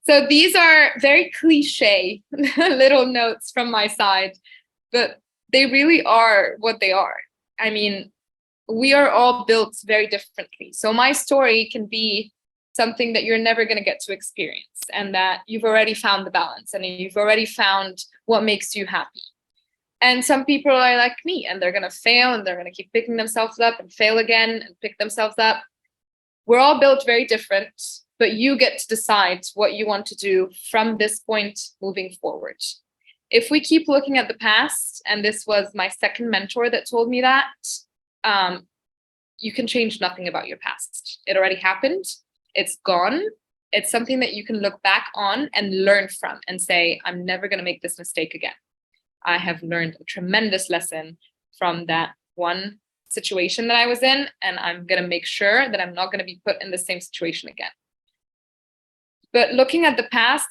So these are very cliche little notes from my side, but they really are what they are. I mean, we are all built very differently. So my story can be something that you're never going to get to experience, and that you've already found the balance and you've already found what makes you happy. And some people are like me, and they're going to fail and they're going to keep picking themselves up and fail again and pick themselves up. We're all built very different, but you get to decide what you want to do from this point moving forward. If we keep looking at the past, and this was my second mentor that told me that, you can change nothing about your past. It already happened. It's gone. It's something that you can look back on and learn from and say, I'm never going to make this mistake again. I have learned a tremendous lesson from that one situation that I was in, and I'm going to make sure that I'm not going to be put in the same situation again. But looking at the past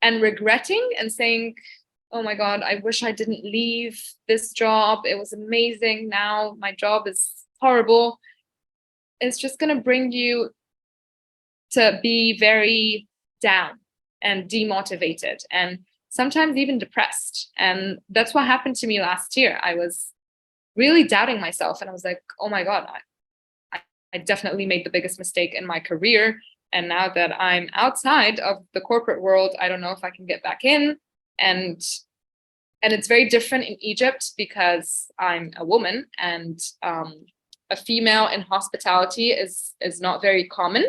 and regretting and saying, oh my God, I wish I didn't leave this job. It was amazing. Now my job is horrible. It's just going to bring you to be very down and demotivated and sometimes even depressed. And that's what happened to me last year. I was really doubting myself, and I was like, oh my God, I definitely made the biggest mistake in my career. And now that I'm outside of the corporate world, I don't know if I can get back in. And it's very different in Egypt because I'm a woman, and a female in hospitality is not very common,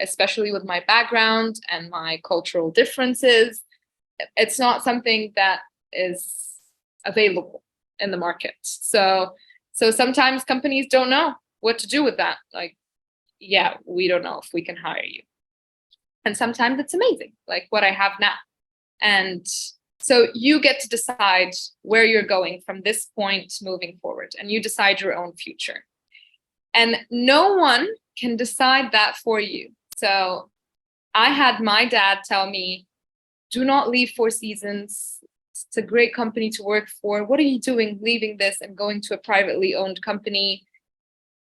especially with my background and my cultural differences. It's not something that is available in the market. So sometimes companies don't know what to do with that. Like, yeah, we don't know if we can hire you. And sometimes it's amazing, like what I have now. And so you get to decide where you're going from this point moving forward, and you decide your own future. And no one can decide that for you. So I had my dad tell me, do not leave Four Seasons. It's a great company to work for. What are you doing leaving this and going to a privately owned company?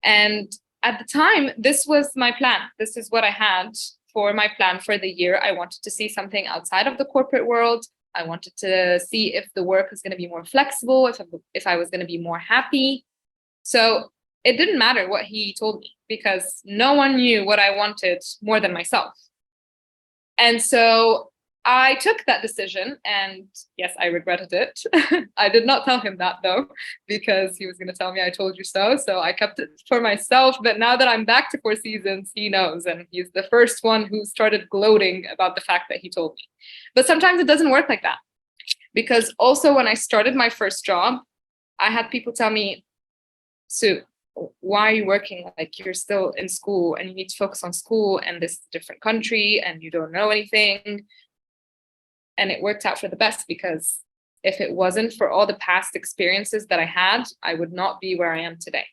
And at the time, this was my plan. This is what I had for my plan for the year. I wanted to see something outside of the corporate world. I wanted to see if the work was going to be more flexible, if I was going to be more happy. So it didn't matter what he told me, because no one knew what I wanted more than myself. And so I took that decision, and yes, I regretted it. I did not tell him that though, because he was going to tell me I told you so. So I kept it for myself. But now that I'm back to Four Seasons, he knows, and he's the first one who started gloating about the fact that he told me. But sometimes it doesn't work like that, because also when I started my first job, I had people tell me, Sue, why are you working? Like, you're still in school and you need to focus on school, and this is a different country and you don't know anything. And it worked out for the best, because if it wasn't for all the past experiences that I had, I would not be where I am today.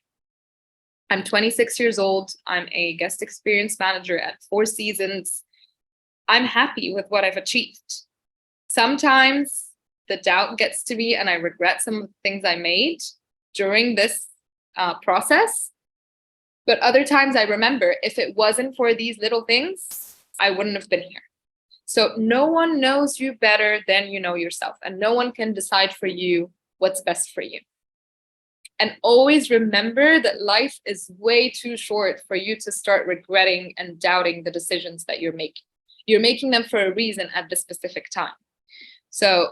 I'm 26 years old. I'm a guest experience manager at Four Seasons. I'm happy with what I've achieved. Sometimes the doubt gets to me and I regret some of the things I made during this process. But other times I remember, if it wasn't for these little things, I wouldn't have been here. So no one knows you better than you know yourself, and no one can decide for you what's best for you. And always remember that life is way too short for you to start regretting and doubting the decisions that you're making. You're making them for a reason at this specific time. So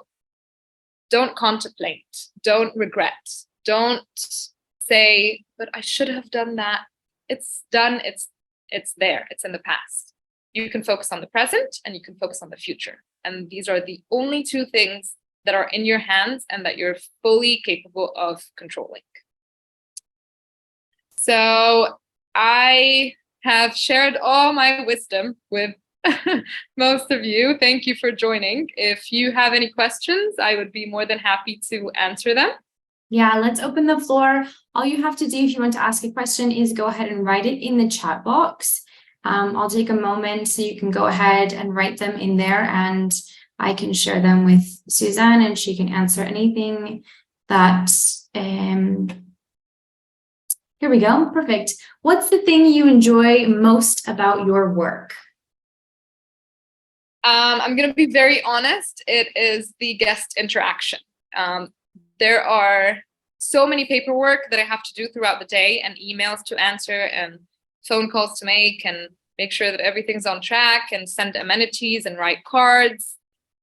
don't contemplate, don't regret, don't say, but I should have done that. It's done, it's there, it's in the past. You can focus on the present and you can focus on the future. And these are the only two things that are in your hands and that you're fully capable of controlling. So I have shared all my wisdom with most of you. Thank you for joining. If you have any questions, I would be more than happy to answer them. Yeah, let's open the floor. All you have to do if you want to ask a question is go ahead and write it in the chat box. I'll take a moment so you can go ahead and write them in there, and I can share them with Suzanne and she can answer anything that, here we go, perfect. What's the thing you enjoy most about your work? I'm going to be very honest. It is the guest interaction. There are so many paperwork that I have to do throughout the day, and emails to answer and phone calls to make sure that everything's on track, and send amenities and write cards.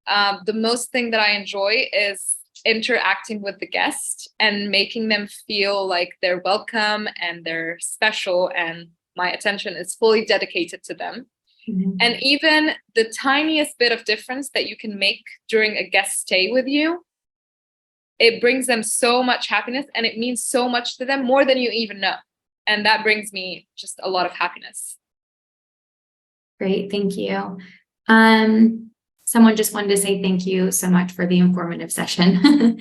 The most thing that I enjoy is interacting with the guest and making them feel like they're welcome and they're special, and my attention is fully dedicated to them. Mm-hmm. And even the tiniest bit of difference that you can make during a guest stay with you, it brings them so much happiness, and it means so much to them, more than you even know. And that brings me just a lot of happiness. Great, thank you. Someone just wanted to say thank you so much for the informative session.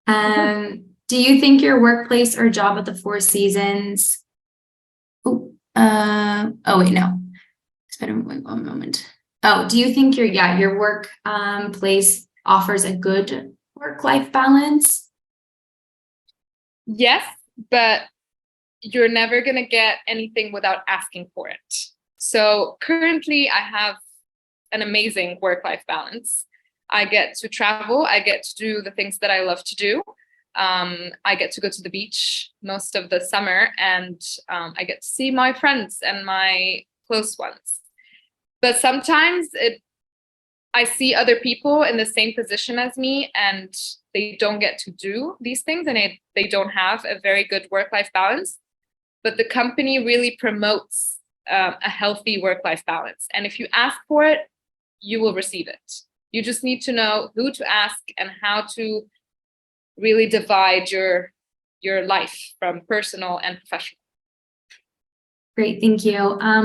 Do you think your workplace or job at the Four Seasons? Oh wait, no. It's been one moment. Oh, do you think your work place offers a good work-life balance? Yes, but you're never going to get anything without asking for it. So currently I have an amazing work-life balance. I get to travel. I get to do the things that I love to do. I get to go to the beach most of the summer, and I get to see my friends and my close ones. But sometimes I see other people in the same position as me, and they don't get to do these things, and they don't have a very good work-life balance. But the company really promotes a healthy work-life balance. And if you ask for it, you will receive it. You just need to know who to ask and how to really divide your life from personal and professional. Great, thank you.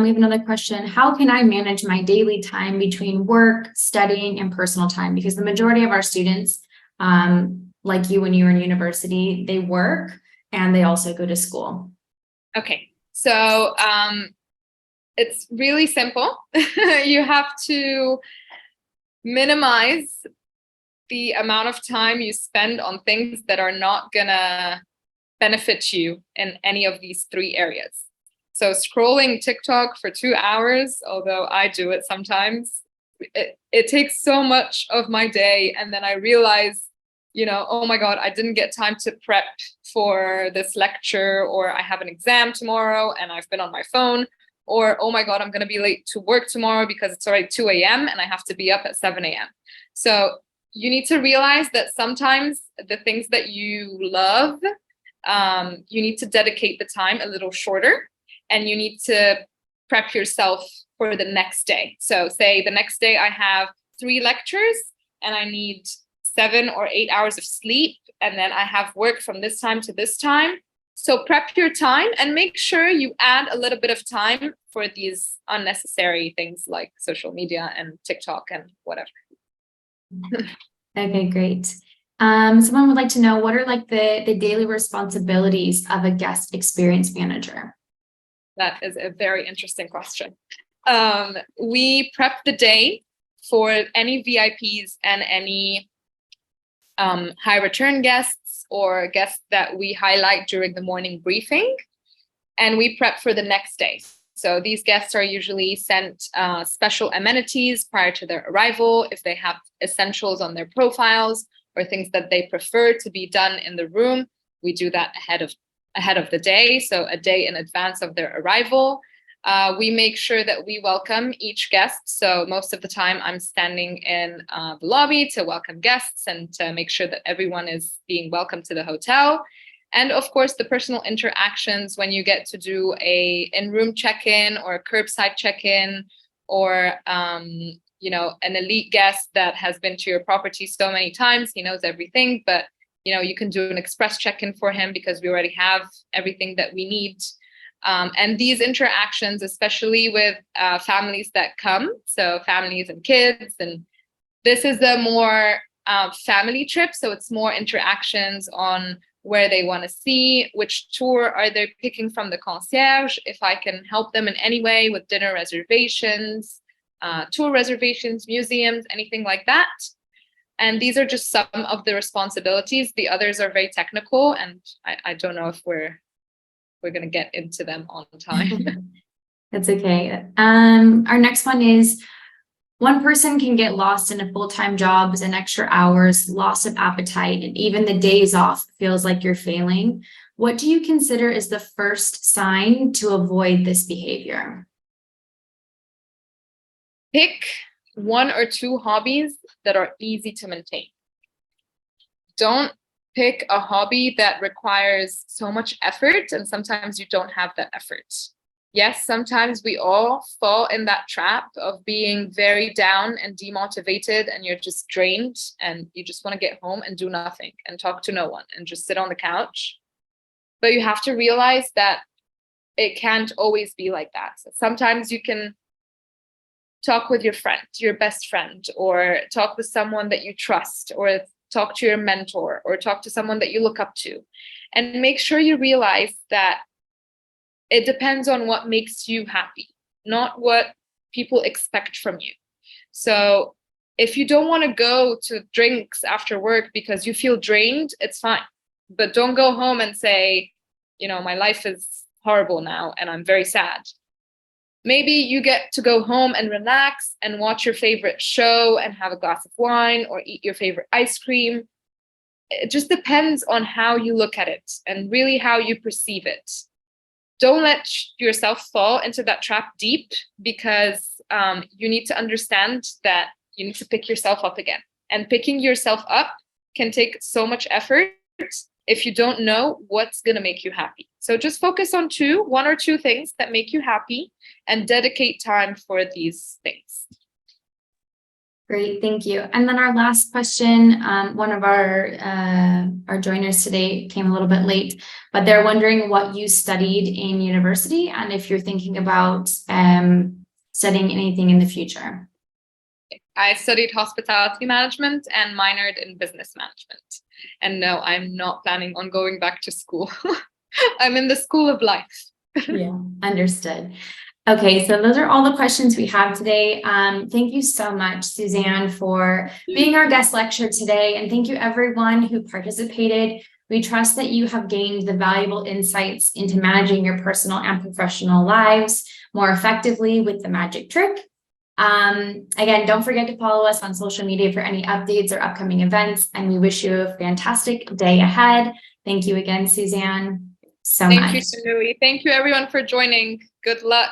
We have another question. How can I manage my daily time between work, studying, and personal time? Because the majority of our students, like you when you were in university, they work and they also go to school. Okay, so it's really simple. You have to minimize the amount of time you spend on things that are not gonna benefit you in any of these three areas. So scrolling TikTok for 2 hours, although I do it sometimes, it takes so much of my day. And then I realize, oh my God, I didn't get time to prep for this lecture, or I have an exam tomorrow and I've been on my phone, or, oh my God, I'm going to be late to work tomorrow because it's already 2 a.m. and I have to be up at 7 a.m. So you need to realize that sometimes the things that you love, you need to dedicate the time a little shorter, and you need to prep yourself for the next day. So say the next day I have 3 lectures and I need 7 or 8 hours of sleep, and then I have work from this time to this time. So prep your time and make sure you add a little bit of time for these unnecessary things like social media and TikTok and whatever. Okay, great. Someone would like to know, what are like the daily responsibilities of a guest experience manager? That is a very interesting question. We prep the day for any VIPs and any high return guests or guests that we highlight during the morning briefing, and we prep for the next day. So these guests are usually sent special amenities prior to their arrival if they have essentials on their profiles or things that they prefer to be done in the room. We do that ahead of the day, so a day in advance of their arrival. We make sure that we welcome each guest. So most of the time I'm standing in the lobby to welcome guests and to make sure that everyone is being welcomed to the hotel. And of course, the personal interactions when you get to do a in-room check-in or a curbside check-in, or an elite guest that has been to your property so many times, he knows everything, but you can do an express check-in for him because we already have everything that we need. And these interactions, especially with families that come, so families and kids, and this is a more family trip, so it's more interactions on where they want to see, which tour are they picking from the concierge, if I can help them in any way with dinner reservations, tour reservations, museums, anything like that. And these are just some of the responsibilities. The others are very technical, and I don't know if we're going to get into them on time. That's okay. Our next one is, One person can get lost in a full-time job and extra hours, loss of appetite, and even the days off feels like you're failing. What do you consider is the first sign to avoid this behavior? Pick 1 or 2 hobbies that are easy to maintain. Don't pick a hobby that requires so much effort, and sometimes you don't have that effort. Yes, sometimes we all fall in that trap of being very down and demotivated, and you're just drained and you just want to get home and do nothing and talk to no one and just sit on the couch. But you have to realize that it can't always be like that. Sometimes you can talk with your friend, your best friend, or talk with someone that you trust, or talk to your mentor, or talk to someone that you look up to. And make sure you realize that it depends on what makes you happy, not what people expect from you. So if you don't want to go to drinks after work because you feel drained, it's fine. But don't go home and say, my life is horrible now and I'm very sad. Maybe you get to go home and relax and watch your favorite show and have a glass of wine or eat your favorite ice cream. It just depends on how you look at it and really how you perceive it. Don't let yourself fall into that trap deep, because you need to understand that you need to pick yourself up again. And picking yourself up can take so much effort if you don't know what's going to make you happy. So just focus on 1 or 2 things that make you happy and dedicate time for these things. Great, thank you. And then our last question, one of our joiners today came a little bit late, but they're wondering what you studied in university and if you're thinking about studying anything in the future. I studied hospitality management and minored in business management. And no, I'm not planning on going back to school. I'm in the school of life. Yeah, understood. Okay, so those are all the questions we have today. Thank you so much, Suzanne, for being our guest lecturer today. And thank you everyone who participated. We trust that you have gained the valuable insights into managing your personal and professional lives more effectively with the magic trick. Again, don't forget to follow us on social media for any updates or upcoming events. And we wish you a fantastic day ahead. Thank you again, Suzanne, so much. Thank you, Louie. Thank you everyone for joining. Good luck.